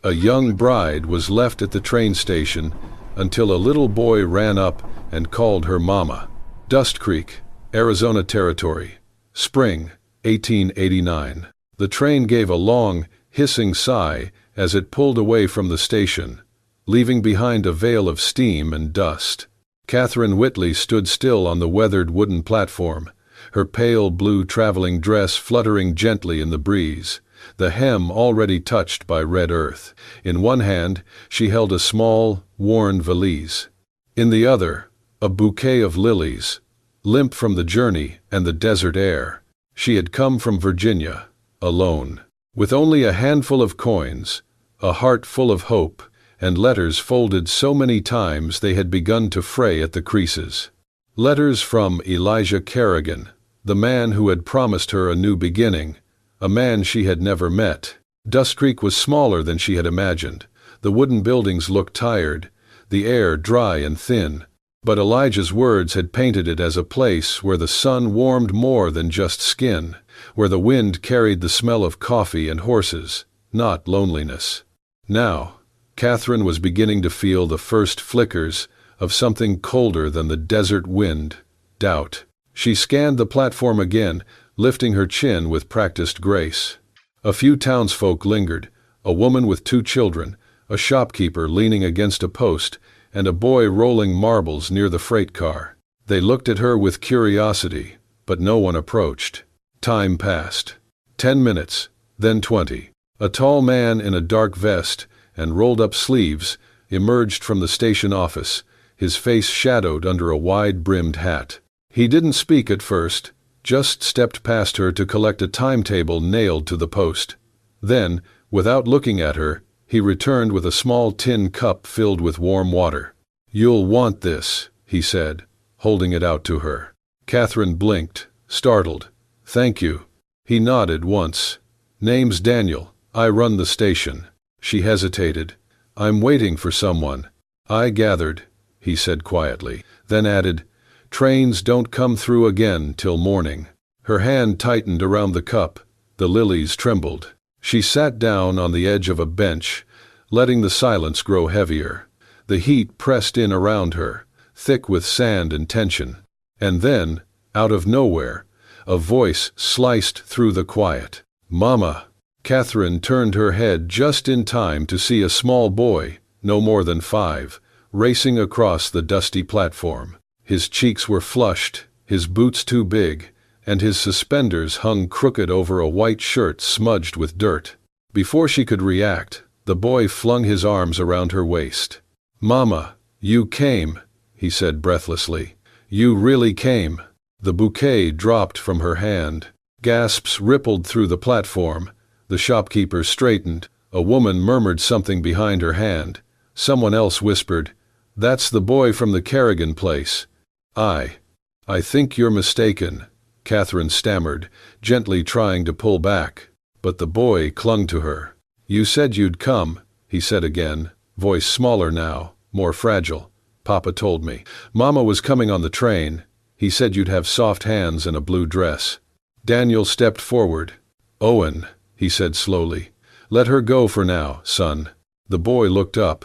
A young bride was left at the train station until a little boy ran up and called her mama. Dust Creek, Arizona Territory. Spring, 1889. The train gave a long, hissing sigh as it pulled away from the station, leaving behind a veil of steam and dust. Catherine Whitley stood still on the weathered wooden platform, her pale blue traveling dress fluttering gently in the breeze, the hem already touched by red earth. In one hand, she held a small, worn valise. In the other, a bouquet of lilies, limp from the journey and the desert air. She had come from Virginia, alone, with only a handful of coins, a heart full of hope, and letters folded so many times they had begun to fray at the creases. Letters from Elijah Kerrigan, the man who had promised her a new beginning, a man she had never met. Dust Creek was smaller than she had imagined. The wooden buildings looked tired, the air dry and thin, but Elijah's words had painted it as a place where the sun warmed more than just skin, where the wind carried the smell of coffee and horses, not loneliness. Now, Catherine was beginning to feel the first flickers of something colder than the desert wind, doubt. She scanned the platform again, lifting her chin with practiced grace. A few townsfolk lingered, a woman with 2 children, a shopkeeper leaning against a post, and a boy rolling marbles near the freight car. They looked at her with curiosity, but no one approached. Time passed. 10 minutes, then 20. A tall man in a dark vest and rolled-up sleeves emerged from the station office, his face shadowed under a wide-brimmed hat. He didn't speak at first, just stepped past her to collect a timetable nailed to the post. Then, without looking at her, he returned with a small tin cup filled with warm water. "You'll want this," he said, holding it out to her. Catherine blinked, startled. "Thank you." He nodded once. "Name's Daniel. I run the station." She hesitated. "I'm waiting for someone." "I gathered," he said quietly, then added, "Trains don't come through again till morning." Her hand tightened around the cup. The lilies trembled. She sat down on the edge of a bench, letting the silence grow heavier. The heat pressed in around her, thick with sand and tension. And then, out of nowhere, a voice sliced through the quiet. "Mama!" Catherine turned her head just in time to see a small boy, no more than 5, racing across the dusty platform. His cheeks were flushed, his boots too big, and his suspenders hung crooked over a white shirt smudged with dirt. Before she could react, the boy flung his arms around her waist. "Mama, you came," he said breathlessly. "You really came." The bouquet dropped from her hand. Gasps rippled through the platform. The shopkeeper straightened. A woman murmured something behind her hand. Someone else whispered, "That's the boy from the Kerrigan place." I think you're mistaken," Catherine stammered, gently trying to pull back. But the boy clung to her. "You said you'd come," he said again, voice smaller now, more fragile. "Papa told me. Mama was coming on the train. He said you'd have soft hands and a blue dress." Daniel stepped forward. "Owen," he said slowly, "let her go for now, son." The boy looked up.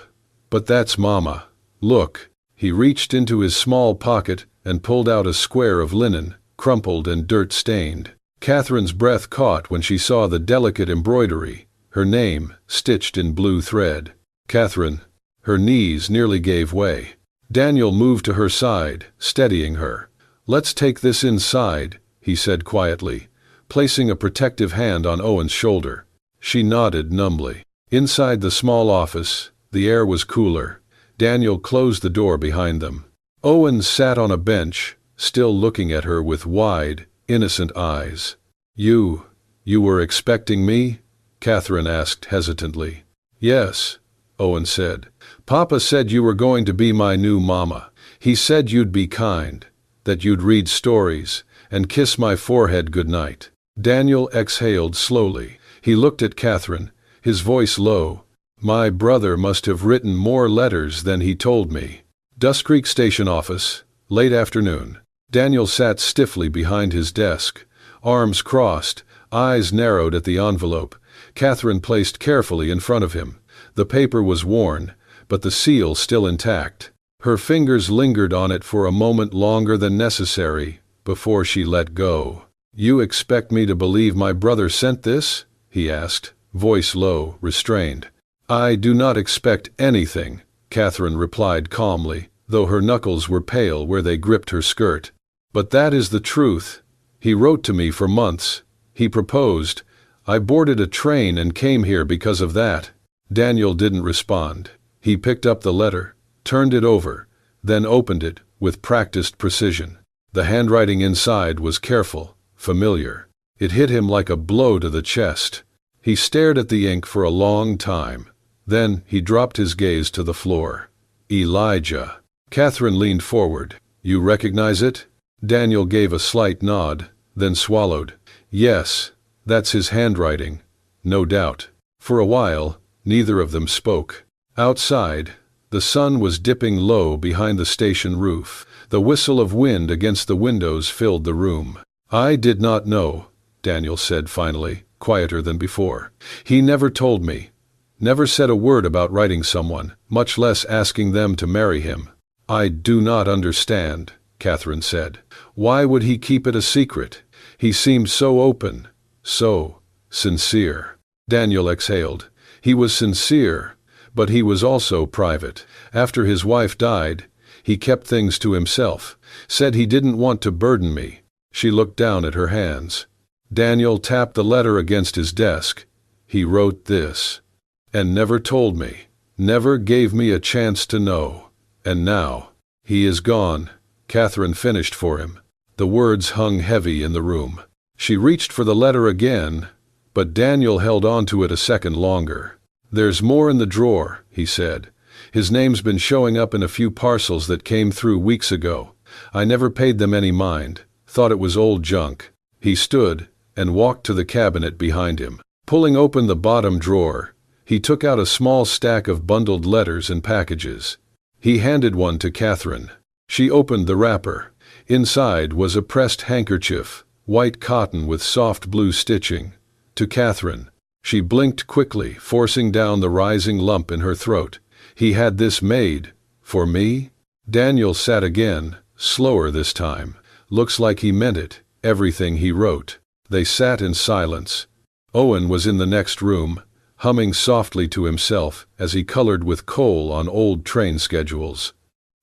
"But that's Mama. Look." He reached into his small pocket and pulled out a square of linen, crumpled and dirt-stained. Catherine's breath caught when she saw the delicate embroidery, her name stitched in blue thread. "Catherine." Her knees nearly gave way. Daniel moved to her side, steadying her. "Let's take this inside," he said quietly, placing a protective hand on Owen's shoulder. She nodded numbly. Inside the small office, the air was cooler. Daniel closed the door behind them. Owen sat on a bench, still looking at her with wide, innocent eyes. You were expecting me?" Catherine asked hesitantly. "Yes," Owen said. "Papa said you were going to be my new mama. He said you'd be kind, that you'd read stories, and kiss my forehead goodnight." Daniel exhaled slowly. He looked at Catherine, his voice low. "My brother must have written more letters than he told me." Dust Creek Station Office, late afternoon. Daniel sat stiffly behind his desk, arms crossed, eyes narrowed at the envelope. Catherine placed carefully in front of him. The paper was worn, but the seal still intact. Her fingers lingered on it for a moment longer than necessary before she let go. "You expect me to believe my brother sent this?" he asked, voice low, restrained. "I do not expect anything," Catherine replied calmly, though her knuckles were pale where they gripped her skirt. "But that is the truth. He wrote to me for months. He proposed. I boarded a train and came here because of that." Daniel didn't respond. He picked up the letter, turned it over, then opened it with practiced precision. The handwriting inside was careful, familiar. It hit him like a blow to the chest. He stared at the ink for a long time. Then he dropped his gaze to the floor. "Elijah." Catherine leaned forward. "You recognize it?" Daniel gave a slight nod, then swallowed. "Yes, that's his handwriting, no doubt." For a while, neither of them spoke. Outside, the sun was dipping low behind the station roof. The whistle of wind against the windows filled the room. "I did not know," Daniel said finally, quieter than before. "He never told me. Never said a word about writing someone, much less asking them to marry him." "I do not understand," Catherine said. "Why would he keep it a secret? He seemed so open, so sincere." Daniel exhaled. He was sincere, but he was also private. After his wife died, he kept things to himself, said he didn't want to burden me. She looked down at her hands. Daniel tapped the letter against his desk. "He wrote this, and never told me, never gave me a chance to know. And now, he is gone." Catherine finished for him. The words hung heavy in the room. She reached for the letter again, but Daniel held on to it a second longer. "There's more in the drawer," he said. "His name's been showing up in a few parcels that came through weeks ago. I never paid them any mind, thought it was old junk." He stood and walked to the cabinet behind him. Pulling open the bottom drawer, he took out a small stack of bundled letters and packages. He handed one to Catherine. She opened the wrapper. Inside was a pressed handkerchief, white cotton with soft blue stitching. To Catherine, she blinked quickly, forcing down the rising lump in her throat. "He had this made for me?" Daniel sat again, slower this time. "Looks like he meant it, everything he wrote." They sat in silence. Owen was in the next room, humming softly to himself as he colored with coal on old train schedules.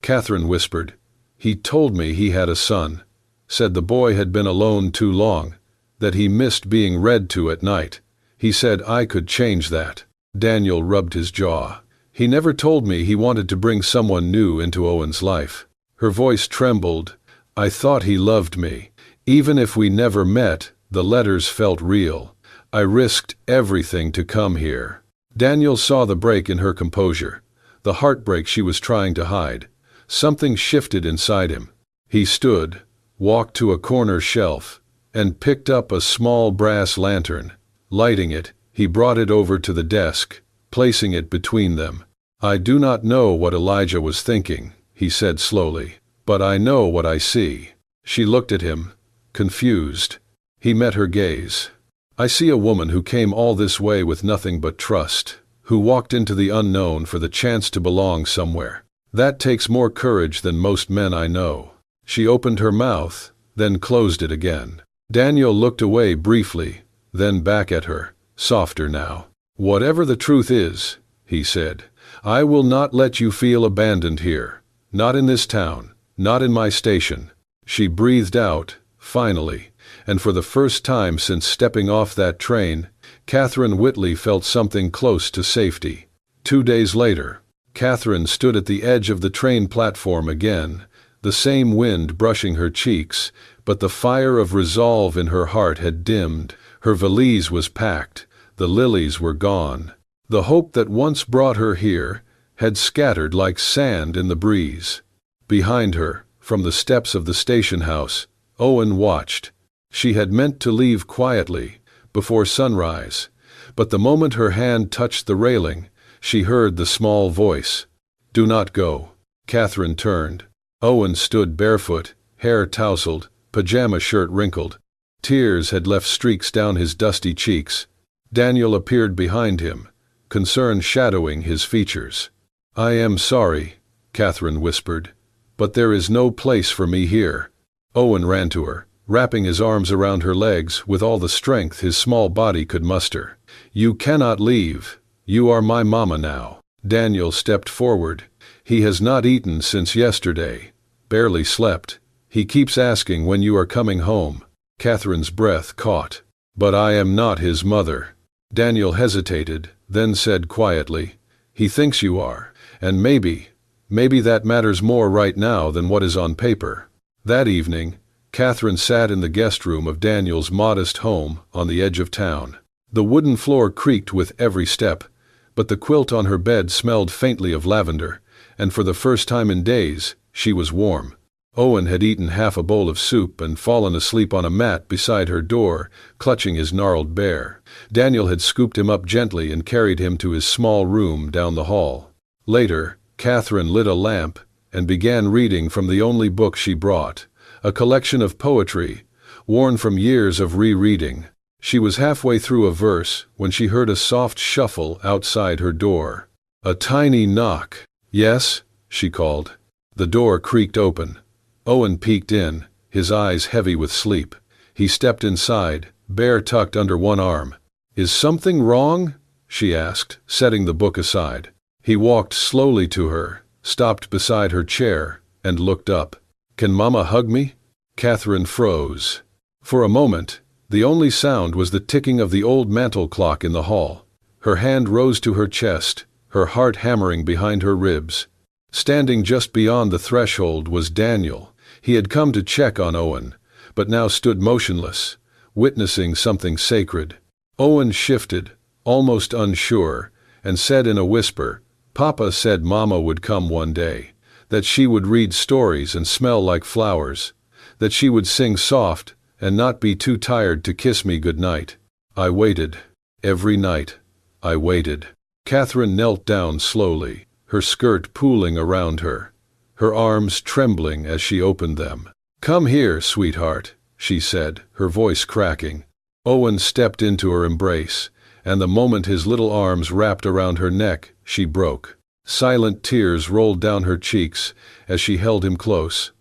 Catherine whispered, "He told me he had a son. Said the boy had been alone too long, that he missed being read to at night. He said I could change that." Daniel rubbed his jaw. "He never told me he wanted to bring someone new into Owen's life." Her voice trembled. "I thought he loved me. Even if we never met, the letters felt real. I risked everything to come here." Daniel saw the break in her composure, the heartbreak she was trying to hide. Something shifted inside him. He stood, walked to a corner shelf, and picked up a small brass lantern. Lighting it, he brought it over to the desk, placing it between them. "I do not know what Elijah was thinking," he said slowly, "but I know what I see." She looked at him, confused. He met her gaze. "I see a woman who came all this way with nothing but trust, who walked into the unknown for the chance to belong somewhere. That takes more courage than most men I know." She opened her mouth, then closed it again. Daniel looked away briefly, then back at her, softer now. "Whatever the truth is," he said, "I will not let you feel abandoned here. Not in this town, not in my station." She breathed out, finally, and for the first time since stepping off that train, Catherine Whitley felt something close to safety. 2 days later, Catherine stood at the edge of the train platform again, the same wind brushing her cheeks, but the fire of resolve in her heart had dimmed. Her valise was packed, the lilies were gone. The hope that once brought her here had scattered like sand in the breeze. Behind her, from the steps of the station house, Owen watched. She had meant to leave quietly, before sunrise, but the moment her hand touched the railing, she heard the small voice. "Do not go." Catherine turned. Owen stood barefoot, hair tousled, pajama shirt wrinkled. Tears had left streaks down his dusty cheeks. Daniel appeared behind him, concern shadowing his features. "I am sorry," Catherine whispered, "but there is no place for me here." Owen ran to her, wrapping his arms around her legs with all the strength his small body could muster. "You cannot leave. You are my mama now." Daniel stepped forward. "He has not eaten since yesterday. Barely slept. He keeps asking when you are coming home." Catherine's breath caught. "But I am not his mother." Daniel hesitated, then said quietly, "He thinks you are, and maybe that matters more right now than what is on paper." That evening, Catherine sat in the guest room of Daniel's modest home on the edge of town. The wooden floor creaked with every step, but the quilt on her bed smelled faintly of lavender, and for the first time in days, she was warm. Owen had eaten half a bowl of soup and fallen asleep on a mat beside her door, clutching his gnarled bear. Daniel had scooped him up gently and carried him to his small room down the hall. Later, Catherine lit a lamp and began reading from the only book she brought, a collection of poetry, worn from years of rereading. She was halfway through a verse when she heard a soft shuffle outside her door. A tiny knock. "Yes?" she called. The door creaked open. Owen peeked in, his eyes heavy with sleep. He stepped inside, bear tucked under one arm. "Is something wrong?" she asked, setting the book aside. He walked slowly to her, stopped beside her chair, and looked up. "Can Mama hug me?" Catherine froze. For a moment, the only sound was the ticking of the old mantel clock in the hall. Her hand rose to her chest, her heart hammering behind her ribs. Standing just beyond the threshold was Daniel. He had come to check on Owen, but now stood motionless, witnessing something sacred. Owen shifted, almost unsure, and said in a whisper, "Papa said Mama would come one day, that she would read stories and smell like flowers, that she would sing soft and not be too tired to kiss me good night." I waited. Every night, I waited. Catherine knelt down slowly, her skirt pooling around her, her arms trembling as she opened them. "Come here, sweetheart," she said, her voice cracking. Owen stepped into her embrace, and the moment his little arms wrapped around her neck, she broke. Silent tears rolled down her cheeks as she held him close,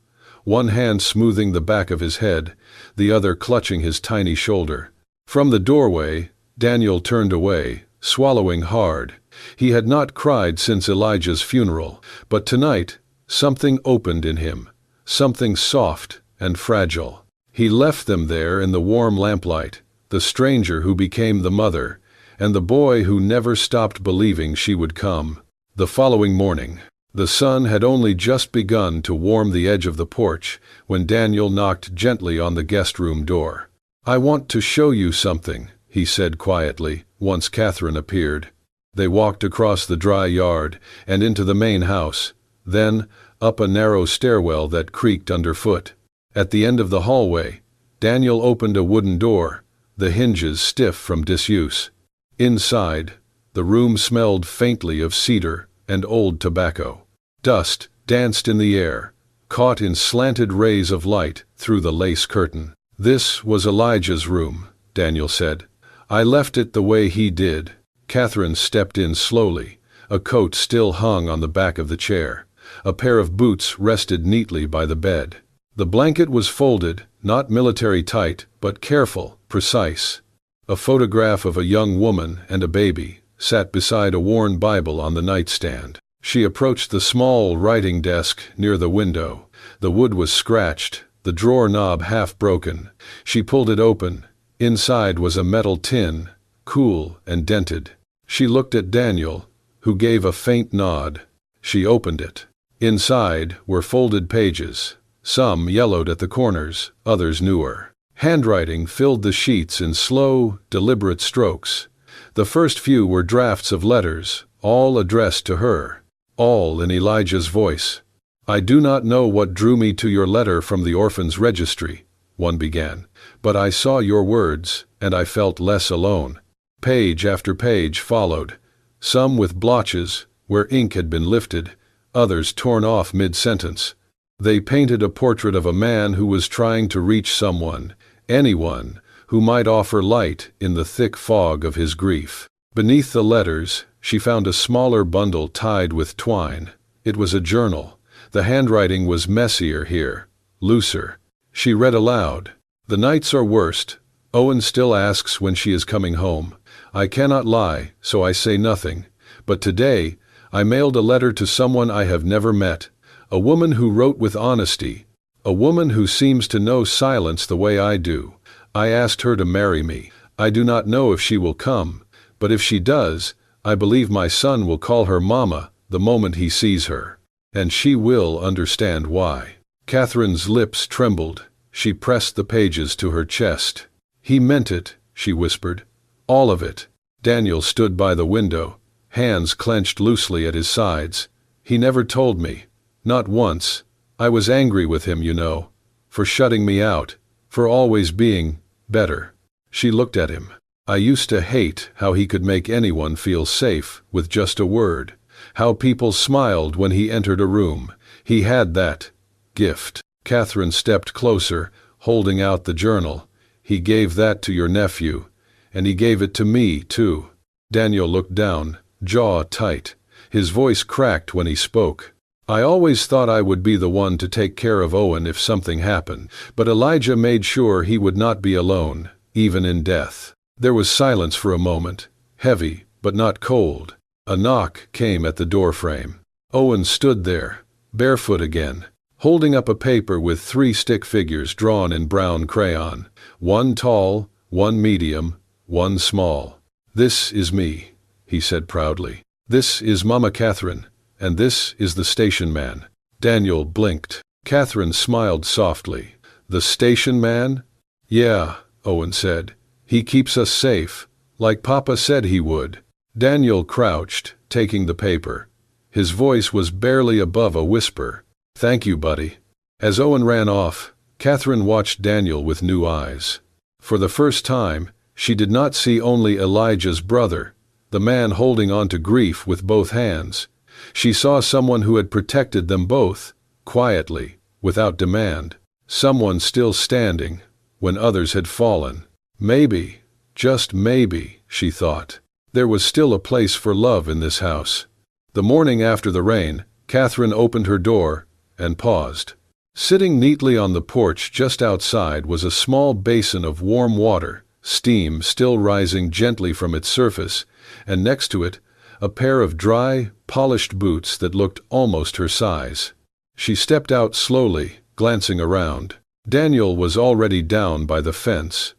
one hand smoothing the back of his head, the other clutching his tiny shoulder. From the doorway, Daniel turned away, swallowing hard. He had not cried since Elijah's funeral, but tonight, something opened in him, something soft and fragile. He left them there in the warm lamplight, the stranger who became the mother, and the boy who never stopped believing she would come. The following morning, the sun had only just begun to warm the edge of the porch when Daniel knocked gently on the guest room door. "I want to show you something," he said quietly, once Catherine appeared. They walked across the dry yard and into the main house, then up a narrow stairwell that creaked underfoot. At the end of the hallway, Daniel opened a wooden door, the hinges stiff from disuse. Inside, the room smelled faintly of cedar and old tobacco. Dust danced in the air, caught in slanted rays of light through the lace curtain. "This was Elijah's room," Daniel said. "I left it the way he did." Catherine stepped in slowly. A coat still hung on the back of the chair. A pair of boots rested neatly by the bed. The blanket was folded, not military tight, but careful, precise. A photograph of a young woman and a baby sat beside a worn Bible on the nightstand. She approached the small writing desk near the window. The wood was scratched, the drawer knob half broken. She pulled it open. Inside was a metal tin, cool and dented. She looked at Daniel, who gave a faint nod. She opened it. Inside were folded pages, some yellowed at the corners, others newer. Handwriting filled the sheets in slow, deliberate strokes. The first few were drafts of letters, all addressed to her, all in Elijah's voice. "I do not know what drew me to your letter from the orphans' registry," one began, "but I saw your words, and I felt less alone." Page after page followed, some with blotches where ink had been lifted, others torn off mid-sentence. They painted a portrait of a man who was trying to reach someone, anyone, who might offer light in the thick fog of his grief. Beneath the letters, She found a smaller bundle tied with twine. It was a journal. The handwriting was messier here, looser. She read aloud. "The nights are worst. Owen still asks when she is coming home. I cannot lie, so I say nothing. But today, I mailed a letter to someone I have never met. A woman who wrote with honesty. A woman who seems to know silence the way I do. I asked her to marry me. I do not know if she will come, but if she does, I believe my son will call her Mama the moment he sees her. And she will understand why." Catherine's lips trembled. She pressed the pages to her chest. "He meant it," she whispered. "All of it." Daniel stood by the window, hands clenched loosely at his sides. "He never told me. Not once. I was angry with him, you know. For shutting me out. For always being better." She looked at him. "I used to hate how he could make anyone feel safe with just a word. How people smiled when he entered a room. He had that gift." Catherine stepped closer, holding out the journal. "He gave that to your nephew. And he gave it to me, too." Daniel looked down, jaw tight. His voice cracked when he spoke. "I always thought I would be the one to take care of Owen if something happened, but Elijah made sure he would not be alone, even in death." There was silence for a moment, heavy but not cold. A knock came at the doorframe. Owen stood there, barefoot again, holding up a paper with 3 stick figures drawn in brown crayon. One tall, one medium, one small. "This is me," he said proudly. "This is Mama Catherine, and this is the station man." Daniel blinked. Catherine smiled softly. "The station man?" "Yeah," Owen said. "He keeps us safe, like Papa said he would." Daniel crouched, taking the paper. His voice was barely above a whisper. "Thank you, buddy." As Owen ran off, Catherine watched Daniel with new eyes. For the first time, she did not see only Elijah's brother, the man holding on to grief with both hands. She saw someone who had protected them both, quietly, without demand. Someone still standing, when others had fallen. Maybe, just maybe, she thought, there was still a place for love in this house. The morning after the rain, Catherine opened her door and paused. Sitting neatly on the porch just outside was a small basin of warm water, steam still rising gently from its surface, and next to it, a pair of dry, polished boots that looked almost her size. She stepped out slowly, glancing around. Daniel was already down by the fence,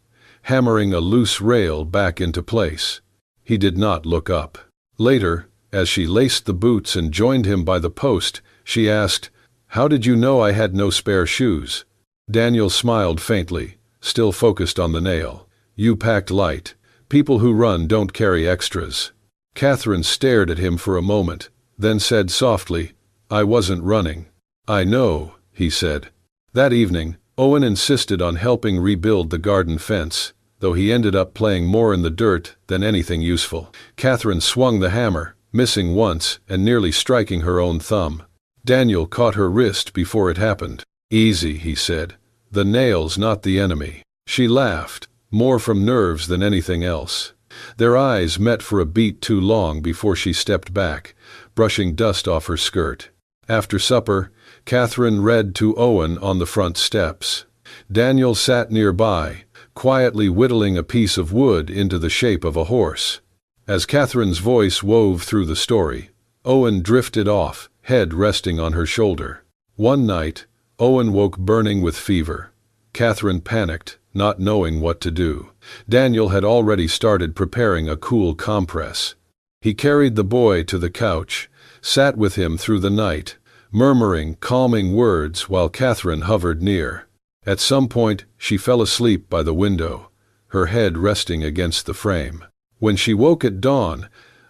hammering a loose rail back into place. He did not look up. Later, as she laced the boots and joined him by the post, she asked, "How did you know I had no spare shoes?" Daniel smiled faintly, still focused on the nail. "You packed light. People who run don't carry extras." Catherine stared at him for a moment, then said softly, "I wasn't running." "I know," he said. That evening, Owen insisted on helping rebuild the garden fence, though he ended up playing more in the dirt than anything useful. Catherine swung the hammer, missing once and nearly striking her own thumb. Daniel caught her wrist before it happened. "Easy," he said. "The nail's not the enemy." She laughed, more from nerves than anything else. Their eyes met for a beat too long before she stepped back, brushing dust off her skirt. After supper, Catherine read to Owen on the front steps. Daniel sat nearby, quietly whittling a piece of wood into the shape of a horse. As Catherine's voice wove through the story, Owen drifted off, head resting on her shoulder. One night, Owen woke burning with fever. Catherine panicked, not knowing what to do. Daniel had already started preparing a cool compress. He carried the boy to the couch, sat with him through the night, murmuring calming words while Catherine hovered near. At some point, she fell asleep by the window, her head resting against the frame. When she woke at dawn,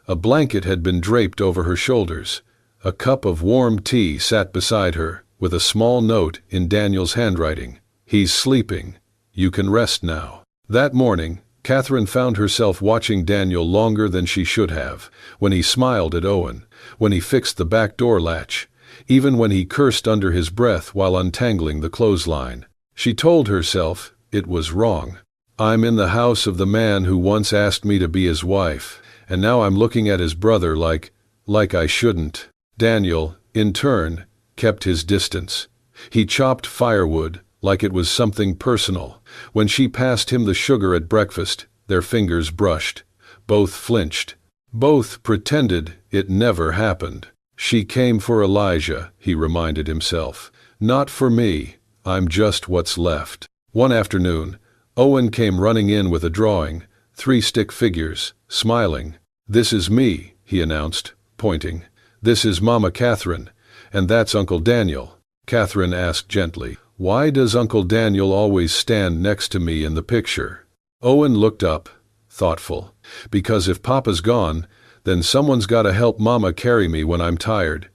a blanket had been draped over her shoulders. A cup of warm tea sat beside her, with a small note in Daniel's handwriting. "He's sleeping. You can rest now." That morning, Catherine found herself watching Daniel longer than she should have, when he smiled at Owen, when he fixed the back door latch, even when he cursed under his breath while untangling the clothesline. She told herself it was wrong. "I'm in the house of the man who once asked me to be his wife, And now I'm looking at his brother like I shouldn't. Daniel, in turn, kept his distance. He chopped firewood like it was something personal. When she passed him the sugar at breakfast, their fingers brushed. Both flinched. Both pretended it never happened. She came for Elijah, he reminded himself. Not for me. I'm just what's left. One afternoon, Owen came running in with a drawing, 3 stick figures, smiling. "This is me," he announced, pointing. "This is Mama Catherine, and that's Uncle Daniel." Catherine asked gently, "Why does Uncle Daniel always stand next to me in the picture?" Owen looked up, thoughtful. "Because if Papa's gone, then someone's got to help Mama carry me when I'm tired.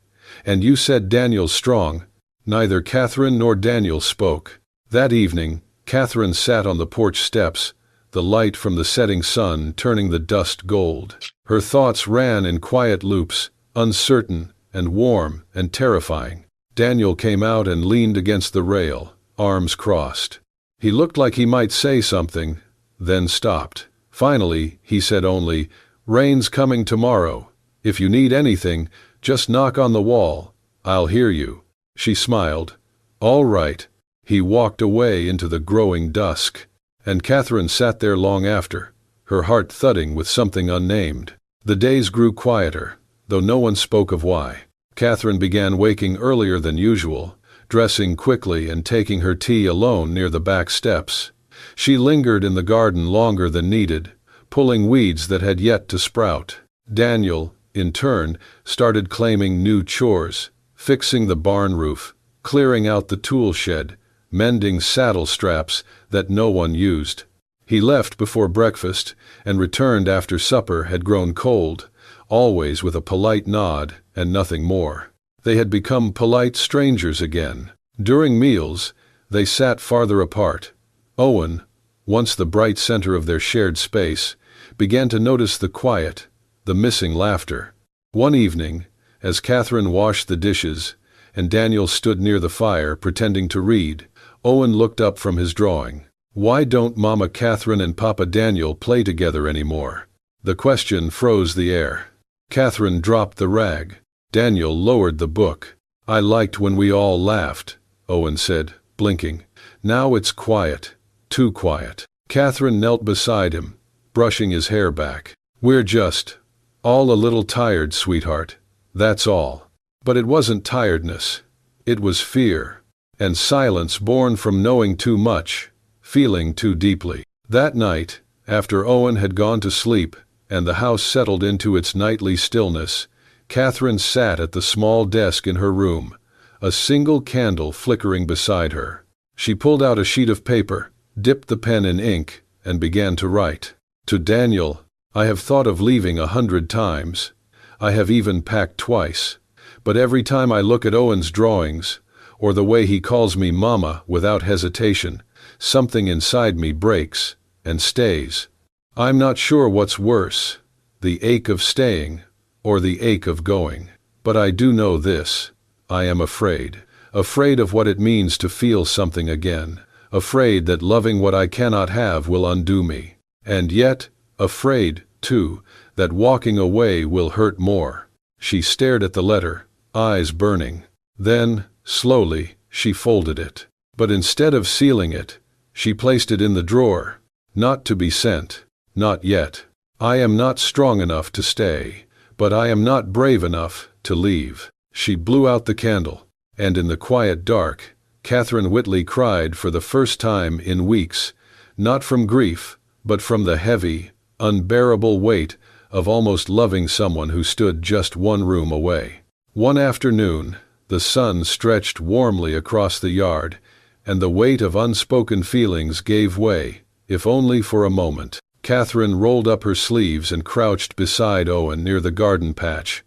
And you said Daniel's strong." Neither Catherine nor Daniel spoke. That evening, Catherine sat on the porch steps, the light from the setting sun turning the dust gold. Her thoughts ran in quiet loops, uncertain and warm and terrifying. Daniel came out and leaned against the rail, arms crossed. He looked like he might say something, then stopped. Finally, he said only, "Rain's coming tomorrow. If you need anything, just knock on the wall. I'll hear you." She smiled. "All right." He walked away into the growing dusk, and Catherine sat there long after, her heart thudding with something unnamed. The days grew quieter, though no one spoke of why. Catherine began waking earlier than usual, dressing quickly and taking her tea alone near the back steps. She lingered in the garden longer than needed, pulling weeds that had yet to sprout. Daniel, in turn, started claiming new chores, fixing the barn roof, clearing out the tool shed, mending saddle straps that no one used. He left before breakfast and returned after supper had grown cold, always with a polite nod and nothing more. They had become polite strangers again. During meals, they sat farther apart. Owen, once the bright center of their shared space, began to notice the quiet, the missing laughter. One evening, as Catherine washed the dishes and Daniel stood near the fire pretending to read, Owen looked up from his drawing. "Why don't Mama Catherine and Papa Daniel play together anymore?" The question froze the air. Catherine dropped the rag. Daniel lowered the book. "I liked when we all laughed," Owen said, blinking. "Now it's quiet. Too quiet." Catherine knelt beside him, brushing his hair back. "We're just all a little tired, sweetheart. That's all." But it wasn't tiredness. It was fear, and silence born from knowing too much, feeling too deeply. That night, after Owen had gone to sleep and the house settled into its nightly stillness, Catherine sat at the small desk in her room, a single candle flickering beside her. She pulled out a sheet of paper, dipped the pen in ink, and began to write. "To Daniel, I have thought of leaving 100 times. I have even packed twice. But every time I look at Owen's drawings, or the way he calls me Mama without hesitation, something inside me breaks and stays. I'm not sure what's worse, the ache of staying or the ache of going. But I do know this. I am afraid. Afraid of what it means to feel something again. Afraid that loving what I cannot have will undo me. And yet, afraid, too, that walking away will hurt more." She stared at the letter, eyes burning. Then, slowly, she folded it. But instead of sealing it, she placed it in the drawer. Not to be sent. Not yet. "I am not strong enough to stay, but I am not brave enough to leave." She blew out the candle, and in the quiet dark, Catherine Whitley cried for the first time in weeks, not from grief, but from the heavy, unbearable weight of almost loving someone who stood just one room away. One afternoon, the sun stretched warmly across the yard, and the weight of unspoken feelings gave way, if only for a moment. Catherine rolled up her sleeves and crouched beside Owen near the garden patch,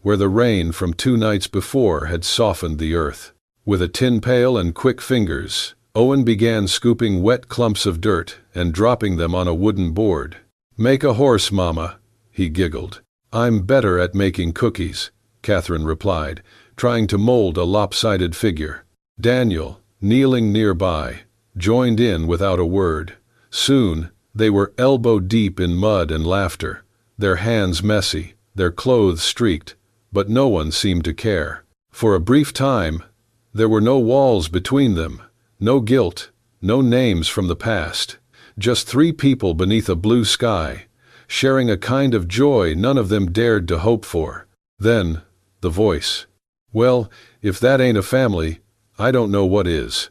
where the rain from 2 nights before had softened the earth. With a tin pail and quick fingers, Owen began scooping wet clumps of dirt and dropping them on a wooden board. "Make a horse, Mama," he giggled. "I'm better at making cookies," Catherine replied, trying to mold a lopsided figure. Daniel, kneeling nearby, joined in without a word. Soon, they were elbow-deep in mud and laughter, their hands messy, their clothes streaked, but no one seemed to care. For a brief time, there were no walls between them, no guilt, no names from the past, just three people beneath a blue sky, sharing a kind of joy none of them dared to hope for. Then, the voice. "Well, if that ain't a family, I don't know what is."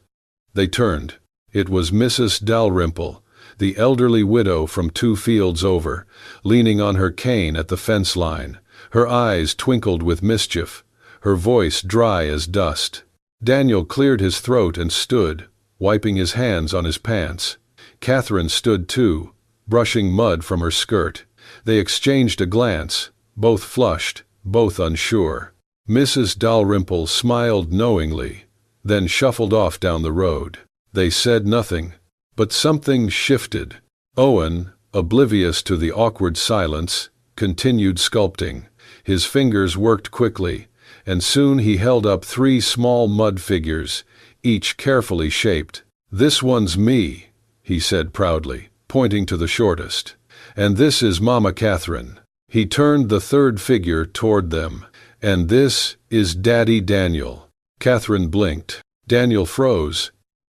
They turned. It was Mrs. Dalrymple, the elderly widow from 2 fields over, leaning on her cane at the fence line. Her eyes twinkled with mischief, her voice dry as dust. Daniel cleared his throat and stood, wiping his hands on his pants. Catherine stood too, brushing mud from her skirt. They exchanged a glance, both flushed, both unsure. Mrs. Dalrymple smiled knowingly, then shuffled off down the road. They said nothing, but something shifted. Owen, oblivious to the awkward silence, continued sculpting. His fingers worked quickly, and soon he held up 3 small mud figures, each carefully shaped. "This one's me," he said proudly, pointing to the shortest. "And this is Mama Catherine." He turned the 3rd figure toward them. "And this is Daddy Daniel." Catherine blinked. Daniel froze.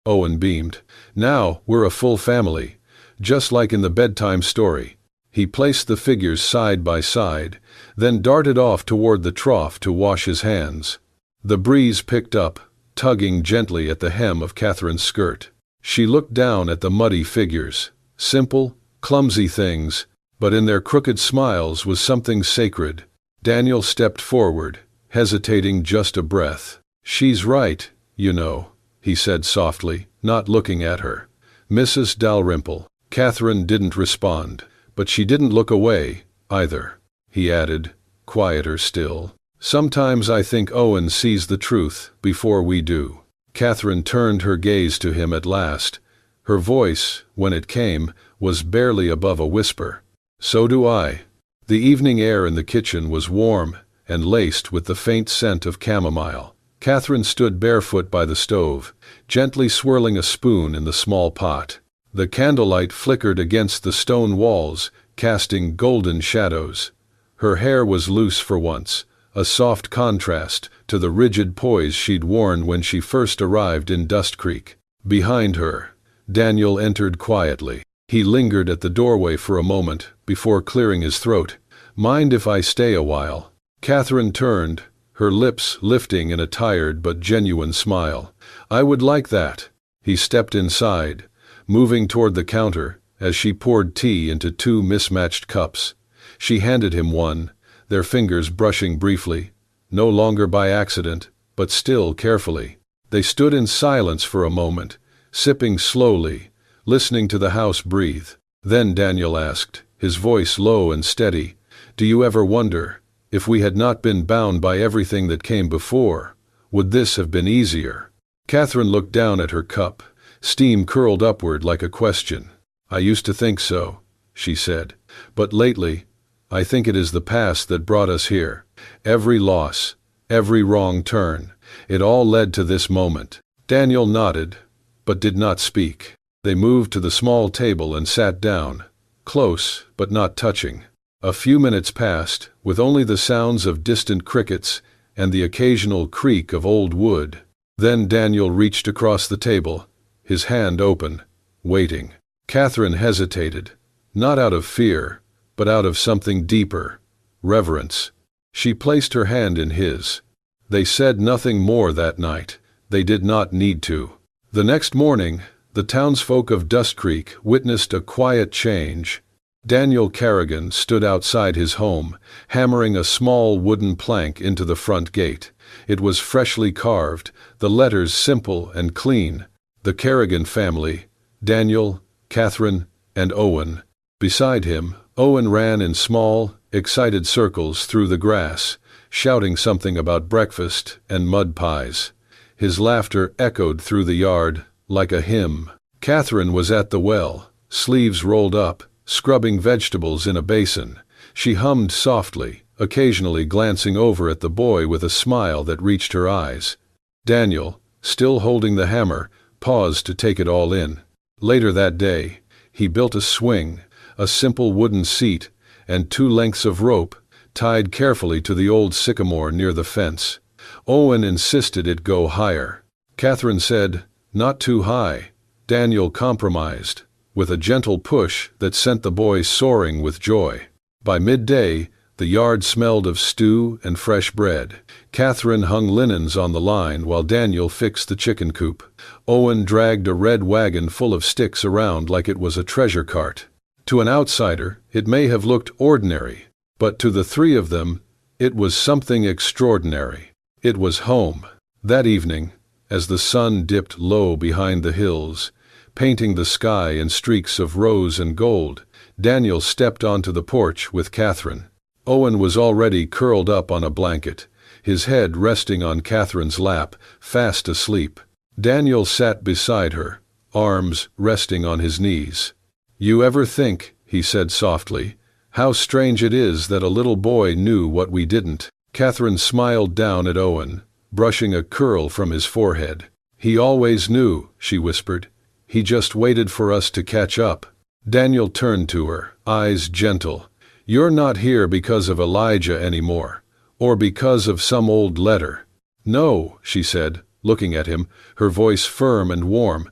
Owen beamed. "Now we're a full family, just like in the bedtime story." He placed the figures side by side, then darted off toward the trough to wash his hands. The breeze picked up, tugging gently at the hem of Catherine's skirt. She looked down at the muddy figures, simple, clumsy things, but in their crooked smiles was something sacred. Daniel stepped forward, hesitating just a breath. "She's right, you know," he said softly, not looking at her. "Mrs. Dalrymple." Catherine didn't respond, but she didn't look away, either. He added, quieter still, "Sometimes I think Owen sees the truth before we do." Catherine turned her gaze to him at last. Her voice, when it came, was barely above a whisper. "So do I." The evening air in the kitchen was warm and laced with the faint scent of chamomile. Catherine stood barefoot by the stove, gently swirling a spoon in the small pot. The candlelight flickered against the stone walls, casting golden shadows. Her hair was loose for once, a soft contrast to the rigid poise she'd worn when she first arrived in Dust Creek. Behind her, Daniel entered quietly. He lingered at the doorway for a moment before clearing his throat. "Mind if I stay a while?" Catherine turned, her lips lifting in a tired but genuine smile. "I would like that." He stepped inside, moving toward the counter as she poured tea into 2 mismatched cups. She handed him one, their fingers brushing briefly, no longer by accident, but still carefully. They stood in silence for a moment, sipping slowly, listening to the house breathe. Then Daniel asked, his voice low and steady, "Do you ever wonder, if we had not been bound by everything that came before, would this have been easier?" Catherine looked down at her cup, steam curled upward like a question. "I used to think so," she said. "But lately, I think it is the past that brought us here. Every loss, every wrong turn, it all led to this moment." Daniel nodded, but did not speak. They moved to the small table and sat down, close but not touching. A few minutes passed, with only the sounds of distant crickets and the occasional creak of old wood. Then Daniel reached across the table, his hand open, waiting. Catherine hesitated, not out of fear, but out of something deeper, reverence. She placed her hand in his. They said nothing more that night. They did not need to. The next morning, the townsfolk of Dust Creek witnessed a quiet change. Daniel Kerrigan stood outside his home, hammering a small wooden plank into the front gate. It was freshly carved, the letters simple and clean. The Kerrigan family, Daniel, Catherine, and Owen. Beside him, Owen ran in small, excited circles through the grass, shouting something about breakfast and mud pies. His laughter echoed through the yard like a hymn. Catherine was at the well, sleeves rolled up, scrubbing vegetables in a basin. She hummed softly, occasionally glancing over at the boy with a smile that reached her eyes. Daniel, still holding the hammer, paused to take it all in. Later that day, he built a swing, a simple wooden seat, and 2 lengths of rope, tied carefully to the old sycamore near the fence. Owen insisted it go higher. Catherine said, "Not too high." Daniel compromised, with a gentle push that sent the boy soaring with joy. By midday, the yard smelled of stew and fresh bread. Catherine hung linens on the line while Daniel fixed the chicken coop. Owen dragged a red wagon full of sticks around like it was a treasure cart. To an outsider, it may have looked ordinary, but to the 3 of them, it was something extraordinary. It was home. That evening, as the sun dipped low behind the hills, painting the sky in streaks of rose and gold, Daniel stepped onto the porch with Catherine. Owen was already curled up on a blanket, his head resting on Catherine's lap, fast asleep. Daniel sat beside her, arms resting on his knees. "You ever think," he said softly, "how strange it is that a little boy knew what we didn't?" Catherine smiled down at Owen, brushing a curl from his forehead. "He always knew," she whispered. "He just waited for us to catch up." Daniel turned to her, eyes gentle. "You're not here because of Elijah anymore, or because of some old letter." "No," she said, looking at him, her voice firm and warm.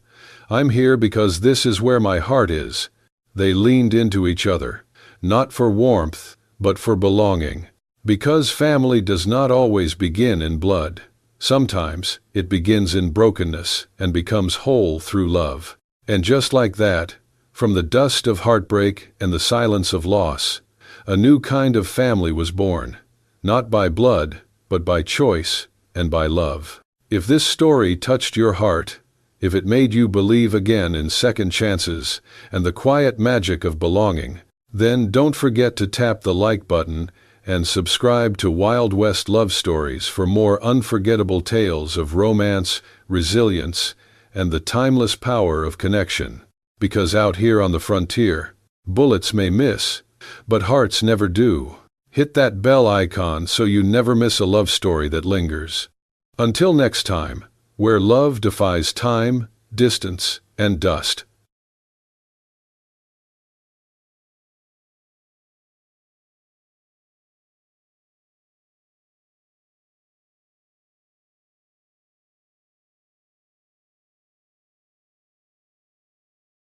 "I'm here because this is where my heart is." They leaned into each other, not for warmth, but for belonging. Because family does not always begin in blood. Sometimes it begins in brokenness and becomes whole through love. And just like that, from the dust of heartbreak and the silence of loss, a new kind of family was born, not by blood, but by choice and by love. If this story touched your heart, if it made you believe again in second chances and the quiet magic of belonging, then don't forget to tap the like button and subscribe to Wild West Love Stories for more unforgettable tales of romance, resilience, and the timeless power of connection. Because out here on the frontier, bullets may miss, but hearts never do. Hit that bell icon so you never miss a love story that lingers. Until next time, where love defies time, distance, and dust.